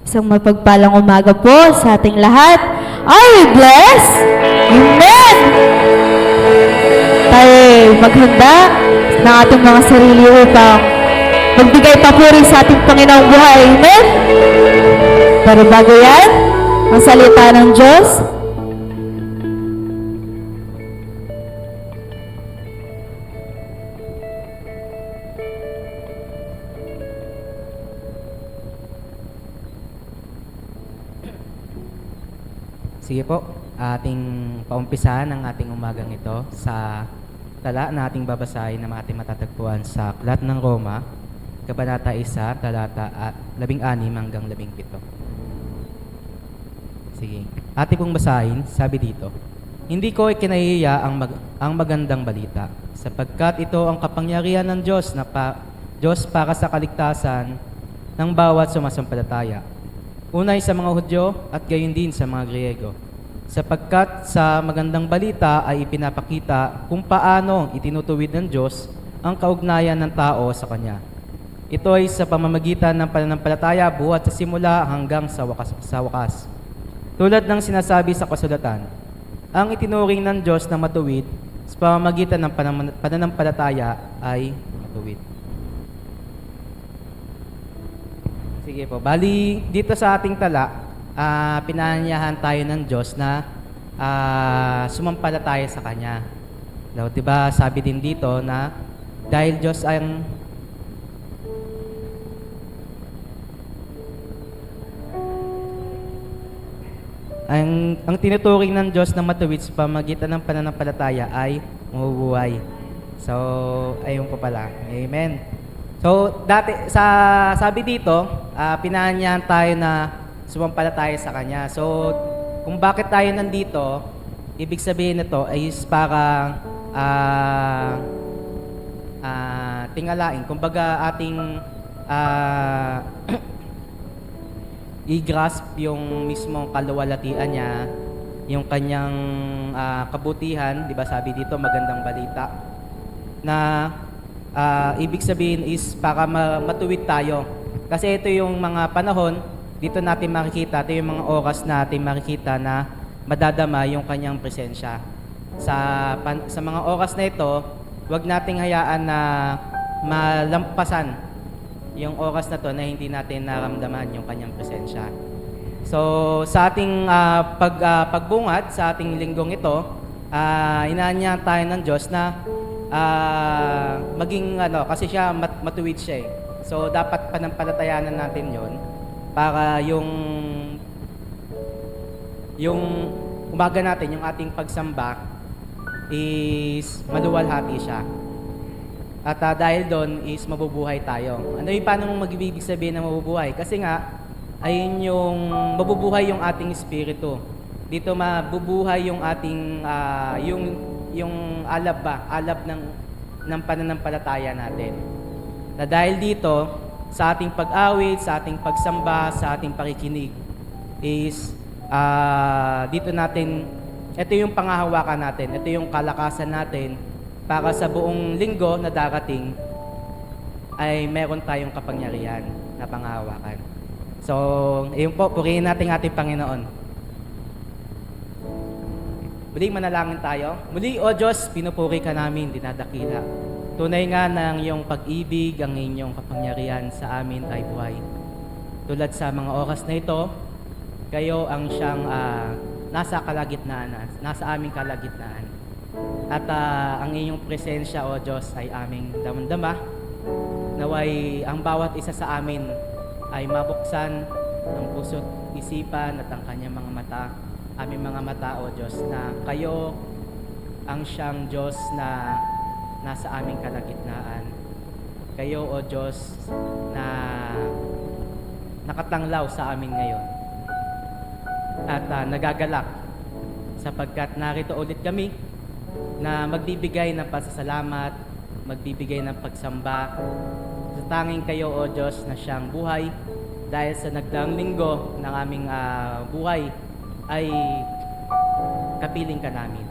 Isang mapagpalang umaga po sa ating lahat. Are we blessed? Amen! Tayo maghanda ng ating mga sarili upang magbigay papuri sa ating Panginoong buhay. Amen? Pero bago yan, ang salita ng Diyos. Sige po, ating paumpisahan ang ating umagang ito sa tala na ating babasahin na ating matatagpuan sa Aklat ng Roma, Kabanata 1, talata 16 hanggang 17. Sige, ating pong basahin, sabi dito, "Hindi ko ikinahihiya ang magandang balita, sapagkat ito ang kapangyarihan ng Diyos Diyos para sa kaligtasan ng bawat sumasampalataya. Unay sa mga Hudyo at gayon din sa mga Griego. Sapagkat sa magandang balita ay ipinapakita kung paano itinutuwid ng Diyos ang kaugnayan ng tao sa Kanya. Ito ay sa pamamagitan ng pananampalataya buhat sa simula hanggang sa wakas. Tulad ng sinasabi sa kasulatan, ang itinuring ng Diyos na matuwid sa pamamagitan ng pananampalataya ay matuwid." Sige po, bali dito sa ating tala, pinaanyahan tayo ng Diyos na sumampalataya sa Kanya. Daw, diba, sabi din dito na dahil Diyos ang tinuturing ng Diyos na matuwid sa pamamagitan ng pananampalataya ay mabubuhay. So, ayun po pala. Amen. So, sabi dito, pinaanyahan tayo na sumampalataya sa Kanya. So, kung bakit tayo nandito, ibig sabihin nito ay para tingalain. Kumbaga ating i-grasp yung mismong kaluwalhatian niya, yung kanyang kabutihan, di ba sabi dito, magandang balita, na ibig sabihin is para matuwid tayo. Kasi ito yung mga panahon, dito natin makikita, ito yung mga oras natin makikita na madadama yung kanyang presensya. Sa mga oras na ito, huwag nating hayaan na malampasan yung oras na to na hindi natin naramdaman yung kanyang presensya. So, sa ating pagbungad, sa ating linggong ito, inaanyahan tayo ng Diyos na maging kasi siya matuwid siya eh. So dapat panampalatayanan natin 'yon para yung umaga natin, yung ating pagsamba is maluwalhati siya. At dahil doon is mabubuhay tayo. Ano yung paano mag-ibig sabihin na mabubuhay? Kasi nga ayun yung mabubuhay yung ating espiritu. Dito mabubuhay yung ating yung alab ng pananampalataya natin. Na dahil dito, sa ating pag-awit, sa ating pagsamba, sa ating pakikinig, is dito natin, ito yung pangahawakan natin, ito yung kalakasan natin para sa buong linggo na darating ay meron tayong kapangyarihan na pangahawakan. So, ayun po, purihin natin ating Panginoon. Muling manalangin tayo. Muli, O Diyos, pinupuri ka namin, dinadakila. Tunay nga ng iyong pag-ibig, ang inyong kapangyarihan sa amin ay buhay. Tulad sa mga oras na ito, kayo ang siyang nasa kalagitnaan, nasa aming kalagitnaan. At ang inyong presensya, O Diyos, ay aming damang-dama. Naway ang bawat isa sa amin ay mabuksan ng puso't isipan at ang kanyang mga mata, aming mga mata, O Diyos, na kayo ang siyang Diyos na nasa aming kalagitnaan. Kayo, O Diyos, na nakatanglaw sa amin ngayon. At nagagalak sapagkat narito ulit kami na magbibigay ng pasasalamat, magbibigay ng pagsamba sa tanging kayo, O Diyos, na siyang buhay. Dahil sa nagdaang linggo ng aming buhay ay kapiling ka namin,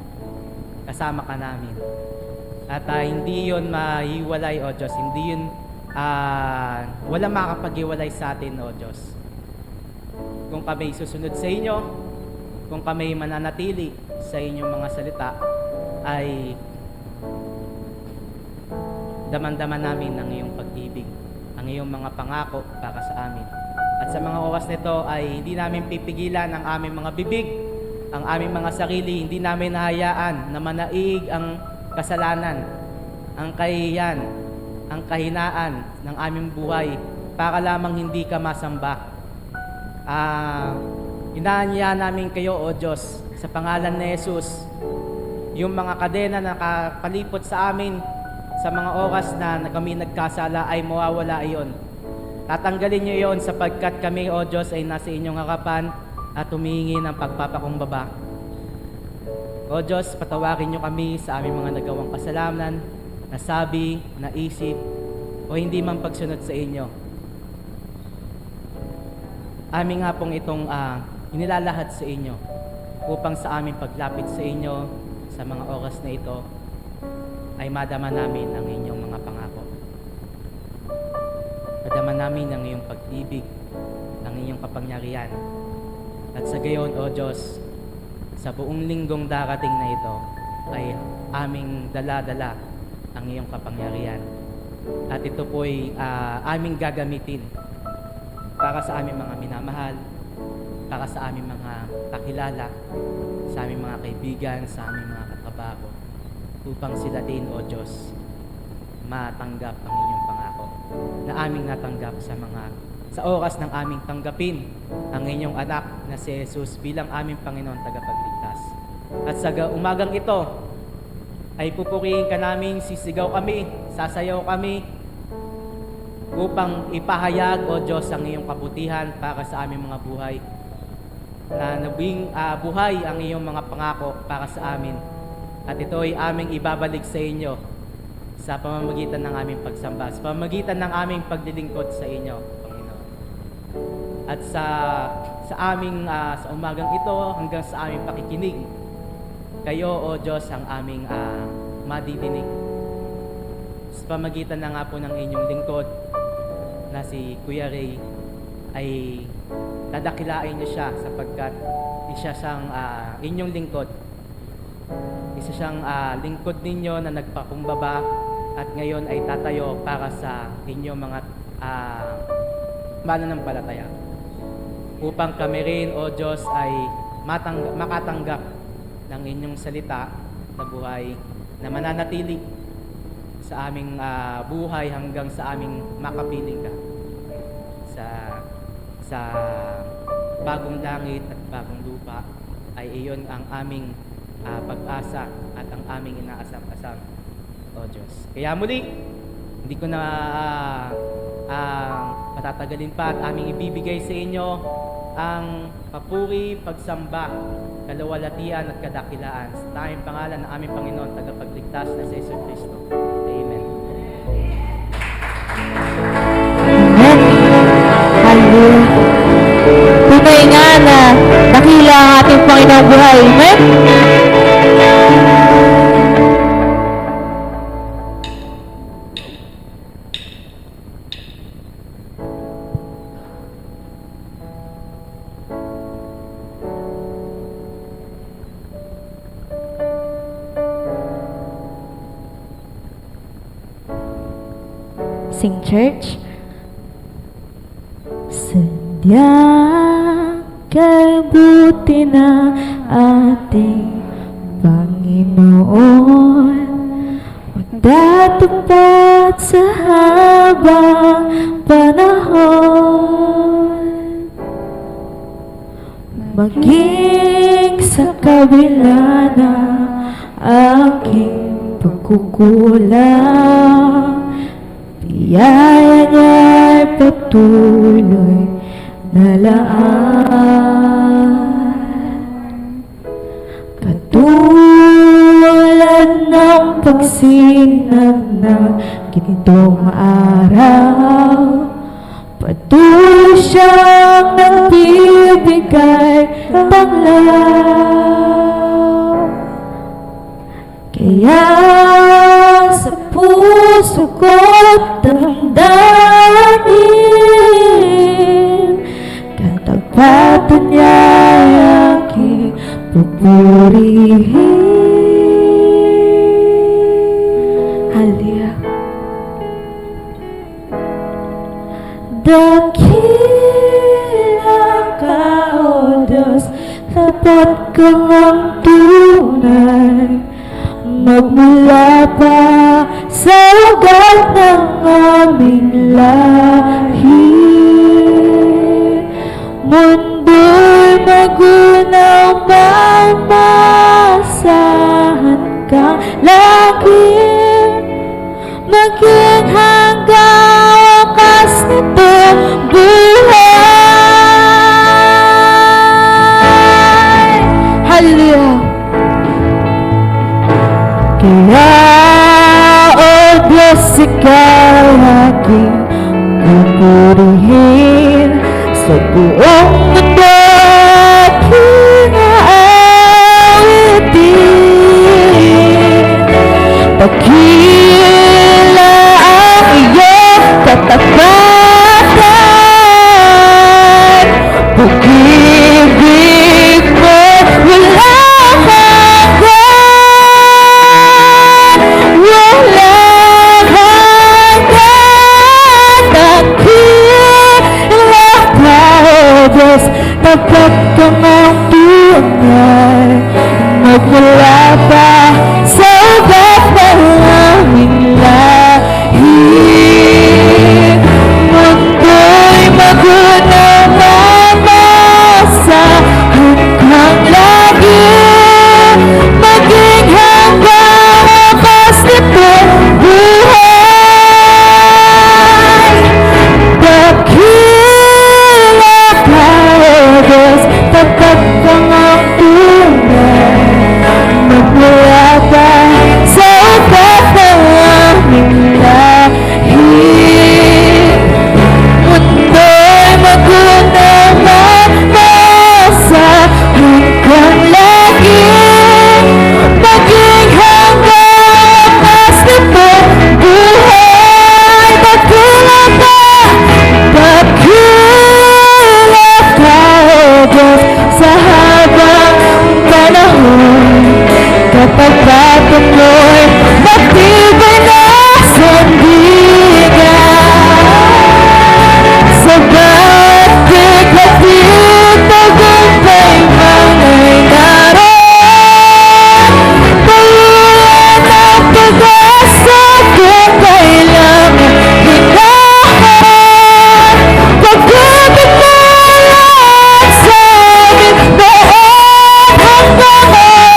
kasama ka namin. At hindi yun mahiwalay, O Diyos, hindi yun walang makakapag-iwalay sa atin, O Diyos. kung kami susunod sa inyo, kung kami mananatili sa inyong mga salita, ay daman-daman namin ang iyong pag-ibig, ang iyong mga pangako para sa amin. At sa mga oras nito ay hindi namin pipigilan ang aming mga bibig, ang aming mga sarili, hindi namin nahayaan na manaig ang kasalanan, ang kahihiyan, ang kahinaan ng aming buhay para lamang hindi ka masamba. Inaanyayahan namin kayo, O Diyos, sa pangalan ni Jesus, yung mga kadena na nakapalipot sa amin sa mga oras na kami nagkasala ay mawawala iyon. Tatanggalin niyo iyon sapagkat kami, O Diyos, ay nasa inyong harapan at humihingi ng pagpapakumbaba. O Diyos, patawarin niyo kami sa aming mga nagawang kasalanan, nasabi, naisip, o hindi man pagsunod sa inyo. Amin nga pong itong inilalahad sa inyo upang sa aming paglapit sa inyo sa mga oras na ito ay madama namin ang inyong mga pangako. Madama namin ang iyong pag-ibig, ang iyong kapangyarihan. At sa gayon, O Diyos, sa buong linggong darating na ito ay aming dala-dala ang iyong kapangyarihan. At ito po'y aming gagamitin para sa aming mga minamahal, para sa aming mga kakilala, sa aming mga kaibigan, sa aming mga katrabaho, upang sila din, O Diyos, matanggap ang inyong pangako na aming natanggap sa oras ng aming tanggapin ang inyong anak na si Jesus bilang aming Panginoon tagapagligtas. At sa umagang ito ay pupurihin ka namin, sisigaw kami, sasayaw kami upang ipahayag, O Diyos, ang iyong kabutihan para sa aming mga buhay, na nabing buhay ang iyong mga pangako para sa amin. At ito ay aming ibabalik sa inyo sa pamamagitan ng aming pagsamba, sa pamamagitan ng aming paglilingkod sa inyo, Panginoon. At sa umagang ito hanggang sa aming pakikinig, kayo, O Diyos, ang aming madidinig. Sa pamamagitan na nga po ng inyong lingkod na si Kuya Ray, ay dadakilain niyo siya sapagkat isa siyang inyong lingkod. Isa siyang lingkod ninyo na nagpakumbaba at ngayon ay tatayo para sa inyong mga mananampalataya. Upang kami rin, O Diyos, ay makatanggap ng inyong salita na buhay na mananatili sa aming buhay hanggang sa aming makapiling ka sa bagong langit at bagong lupa. Ay iyon ang aming pag-asa at ang aming inaasam-asam, O Diyos. Kaya muli, hindi ko na patatagalin pa at aming ibibigay sa inyo ang papuri, pagsamba, kalawalatian at kadakilaan sa tanging pangalan ng aming Panginoon tagapagligtas na si Yesu Cristo. Amen. Amen. Hallelujah. Tunay nga na dakila ang ating Panginoong buhay. Amen. Sing church. Sadyang kabuti na ating Panginoon, magtatupad sa habang panahon, maging sa kabila na aking pagkukulang, biyaya niya'y patuloy na laan. Katulad ng pagsinag ng gintong araw, patuloy siyang nagbibigay tanglaw. Kaya sa puso ko't damdamin, katapat kang ang tunay, magmula pa sa ugat ng aming lahi. Mundo'y magunaw, mamasahan kang lagi, maging hanggang wakas nitong buhay. Hallelujah! Kaya, oh Diyos, ikaw aking pupurihin sa buong mundo at hinaawitin. Dakila ang iyong katapatan, pag-ibig mo walang hanggan, walang hanggan. Dakila ka, Diyos, tapat kang ang tunay, magmula pa sa ugat ng aming lahi. Mundo'y magunaw, mamasahan kang lagi, maging hanggang wakas nitong buhay. Dakila ka, O Diyos, tapat kang ang tunay, magmula pa sa ugat ng aming lahi. Mundo'y magunaw, mamasahan kang lagi, maging hanggang wakas nitong buhay. Dakila ka, O Diyos, sa habang panahon, kapag batong mo'y matibay na sandigan. Sa bawat biglatid, tagumpay man ay naroon. Payuhan ang pag-asa kung kailangan hinahon. Pag-ibig mo lang sa amin noon hanggang ngayon.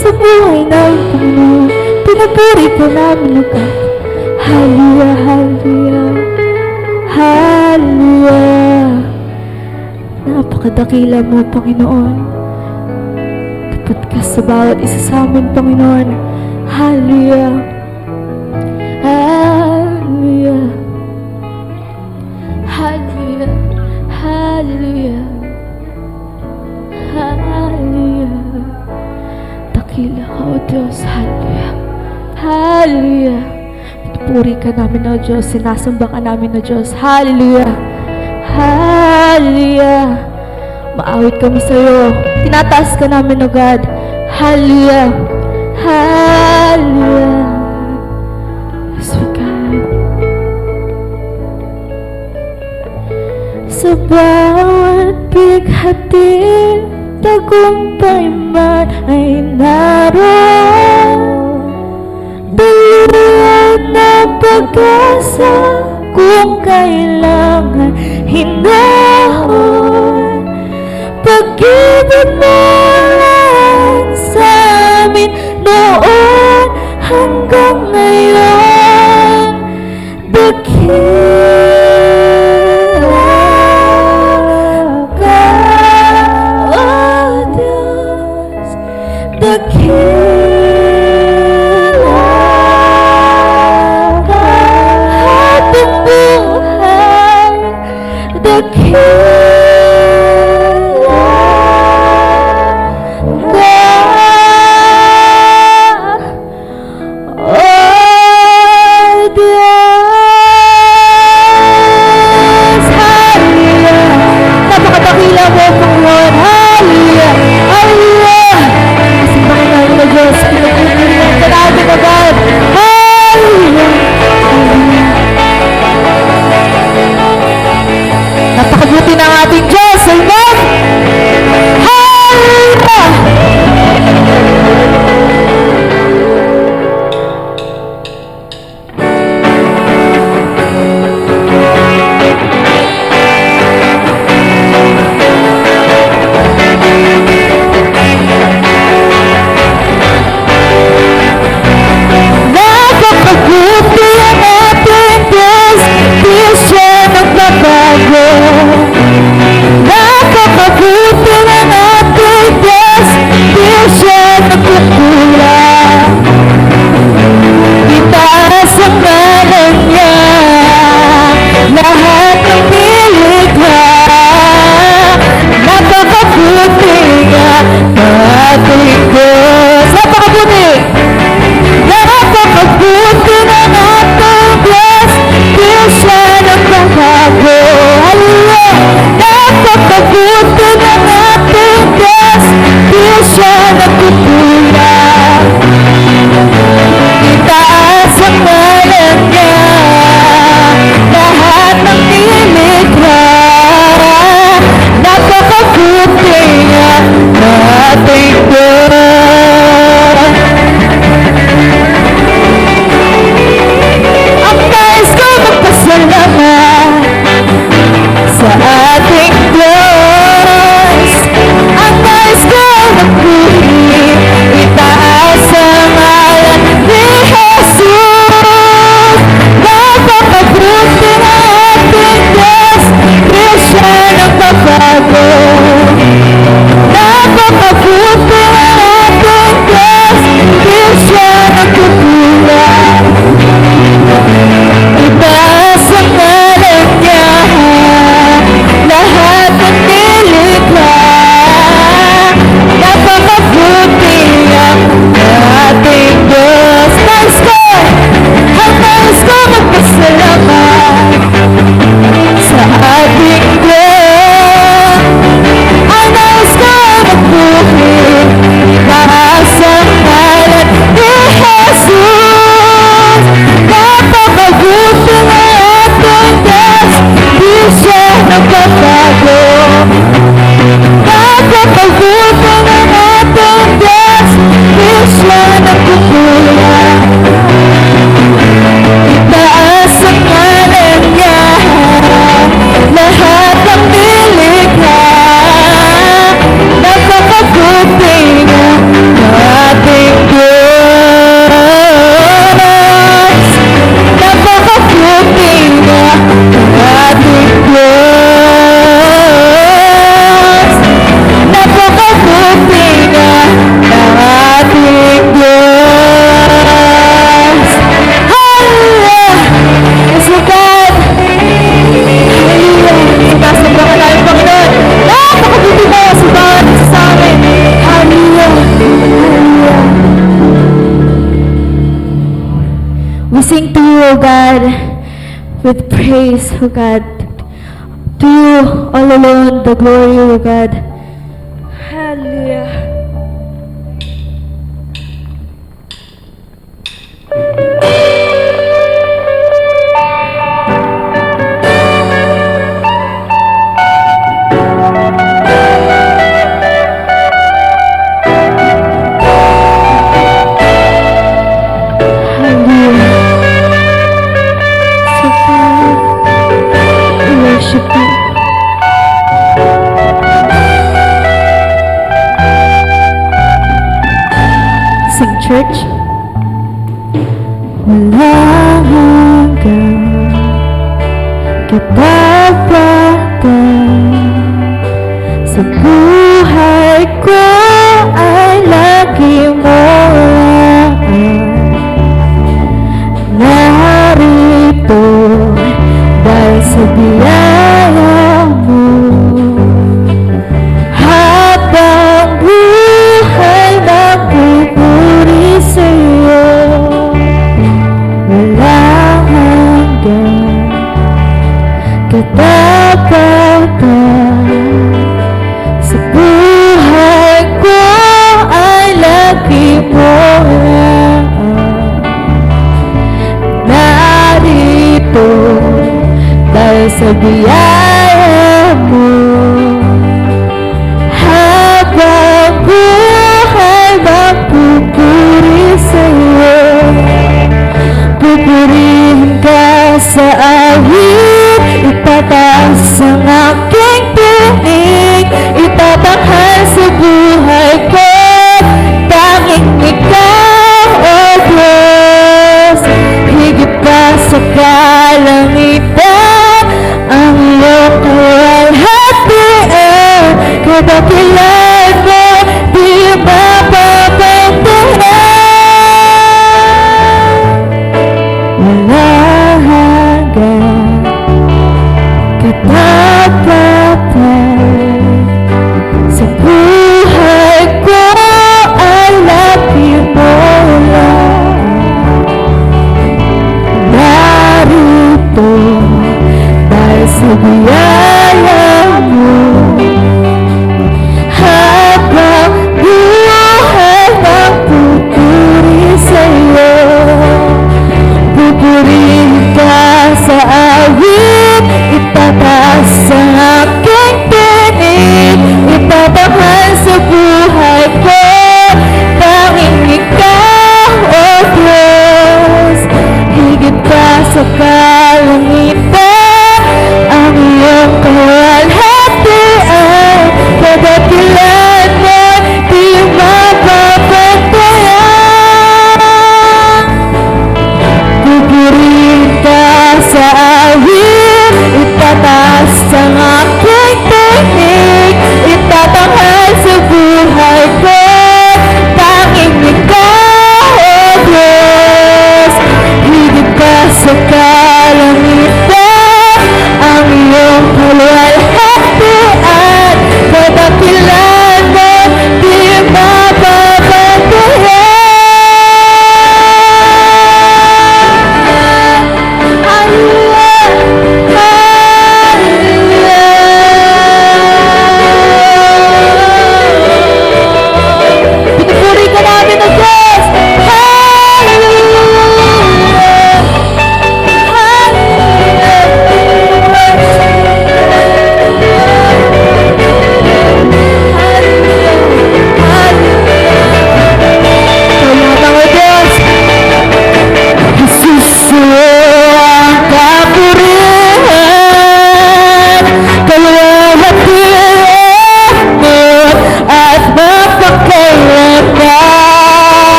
Sa buhay ng Panginoon, pinapuri ka namin agad. Hallelujah, hallelujah, hallelujah. Napakadakila mo, Panginoon. Tapat ka sa bawat isa sa amin, Panginoon. Hallelujah, hallelujah, hallelujah, hallelujah, hallelujah. Dakila ka, O Diyos. Hallelujah. Hallelujah. Puri ka namin, O Diyos. Sinasamba ka namin, O Diyos. Hallelujah. Hallelujah. Maawit kami sa iyo. Tinataas ka namin, O God. Hallelujah. Hallelujah. Yes, O God. Sa bawat bighati, tagumpay man ay naroon. Dalihan na pag-asa kung kailangan hinahon. Pag-ibig mo lang sa amin noon hanggang ngayon. Dakila ka, Napakabuti ng ating Diyos, di siya nagbabago. Hallelujah! Napakabuti ng ating Diyos, di siya nagkukulang. Itaas ang ngalan niya, lahat ng nilikha. Napakabuti niya ating Diyos. Ang nais ko magpasalamat sa ating Diyos. Ang nais ko magpuri, itaas ang ngalan ni Jesus. Napakabuti na ating Diyos, di siya nagbabago. Napakabuti na ating Diyos, di siya nagkukulang. Itaas ang ngalan niya, lahat ng nilikha. Napakabuti ang ating Diyos. Nais ko, ang nais ko magpasalamat sa ating Diyos. Ang nais ko magpuri, itaas ang ngalan ni Jesus. Napakabuti na ating Diyos, di siya nagbabago. Napakabuti na ating Diyos, di siya nagkukulang. Itaas ang ngalan niya, lahat ng nilikha. Napakabuti na ating Diyos. Napakabuti na ating Diyos. Napakabuti na ating Diyos. Hallelujah! Yes, O God! Hallelujah! Sinasamba ka namin, Panginoon. Napakabuti mo sa bawat isa sa amin. Hallelujah! Hallelujah! We sing to you, O God, with praise, O God. To you all alone the glory, O God. Hallelujah. Hallelujah. So God, we worship you. Sing, church. Walang hanggan, katapakan sa buhay ko ay lagi mo narito dahil sa biyaya mo. Habang buhay magpupuri sa'yo, walang hanggan, katapatan sa buhay ko ay lagi mo narito dahil sa biyaya mo. Habang buhay magpupuri sa'yo, pupurihin ka sa awit, itataas ang aking tinig, itatanghal sa buhay ko, tanging ikaw, O Diyos. Higit pa sa kalangitan, ang iyong kalwalhatian, kadakilan mo di mapapantayan. Walang hanggan, katapatan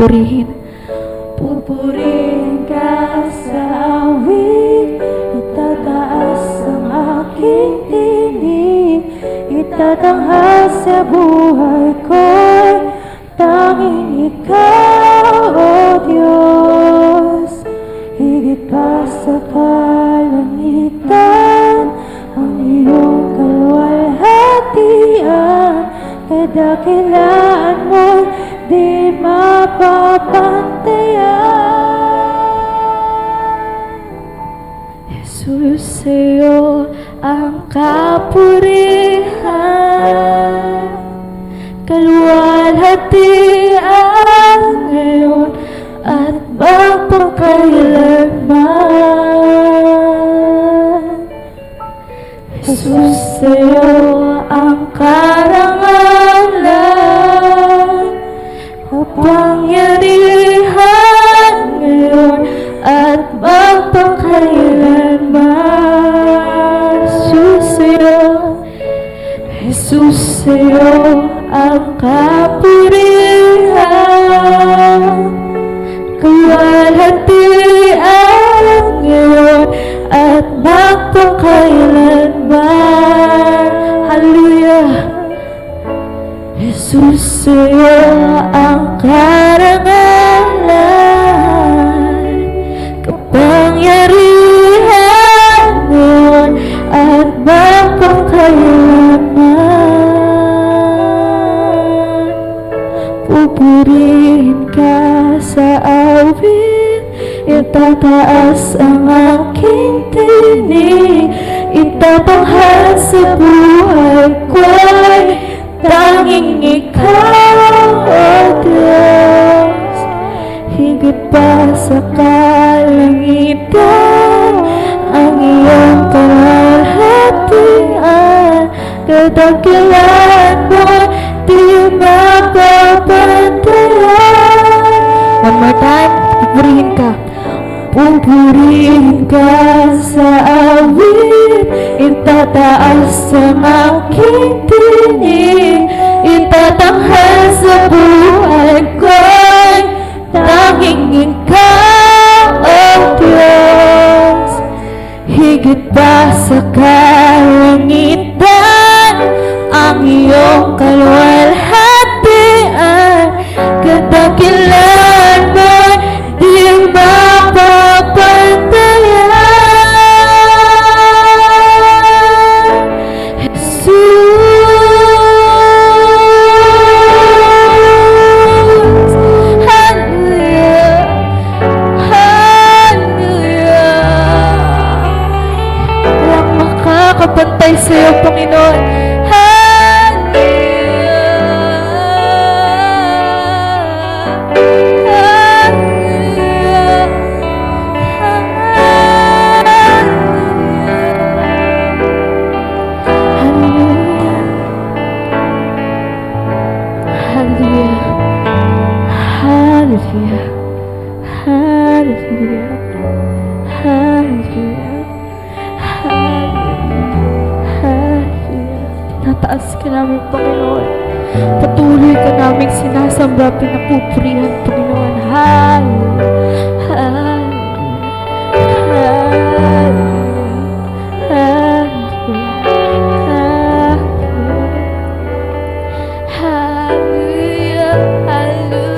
pupurihin. Pupurihin ka sa awit, itataas ang aking tinig, itatanghal sa buhay ko'y tanging ikaw, O Diyos. Higit pa sa kalangitan, ang iyong kaluwalhatian, kadakilaan mo'y di mapapantayan. Jesus, sa'yo ang kapurihan, kaluwalhatian ngayon at magpakailanman. Jesus, sa'yo ang karangalan, kapangyarihan ngayon at magpakailanman. Jesus, sa'yo, Jesus, sa'yo ang kapurihan, kaluwalhatian ngayon at magpakailanman. Hallelujah. Jesus, sa'yo ang karangalan, kapangyarihan ngayon at magpakailanman. Pupurihin ka sa awit, itataas ang aking tinig, itatanghal sa buhay ko'y tanging ikaw, O Diyos. Higit pa sa kalangitan, ang iyong kaluwalhatian, kadakilaan mo'y di mapapantayan. One more time, pupurihin ka. Pupurihin ka sa awit, itataas ang aking tinig, itatanghal sa buhay ko'y tanging ikaw, O Diyos. Higit pa sa kalangitan, ang iyong kaluwalhatian, kadakilaan mo'y di mapapantayan. Jesus, hallelujah, hallelujah. Walang makakapantay sa'yo, Panginoon. Hallelujah, hallelujah, hallelujah, hallelujah. Tataas ka namin, Panginoon. Patuloy ka namin sinasamba, pinapupurihan, Panginoon. Hallelujah, hallelujah, hallelujah, hallelujah, hallelujah.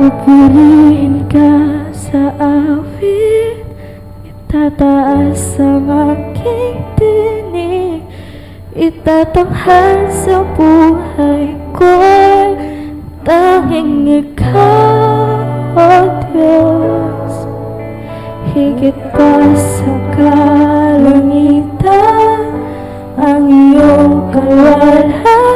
Pupurihin ka sa awit, itataas ang aking tinig, itatanghal sa buhay ko'y tanging ikaw, O Diyos. Higit pa sa kalangitan, ang iyong kaluwalhatian,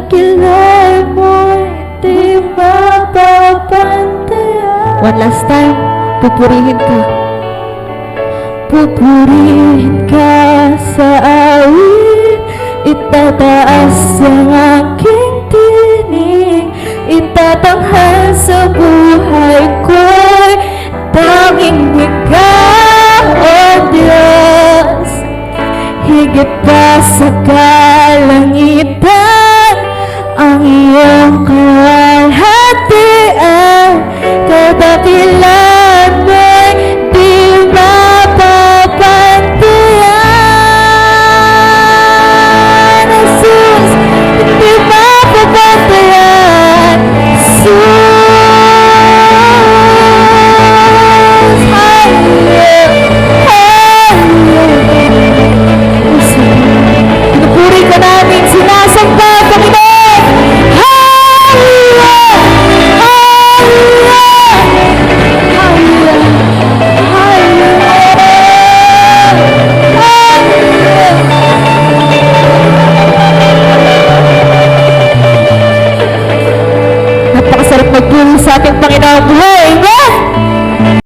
kilay mo'y di mapapantayan. One last time, pupurihin ka. Pupurihin ka sa awit, itataas ang aking tinig, itatanghal sa buhay ko'y tanging ikaw, O Diyos. Higit pa sa kalangitan ang iyong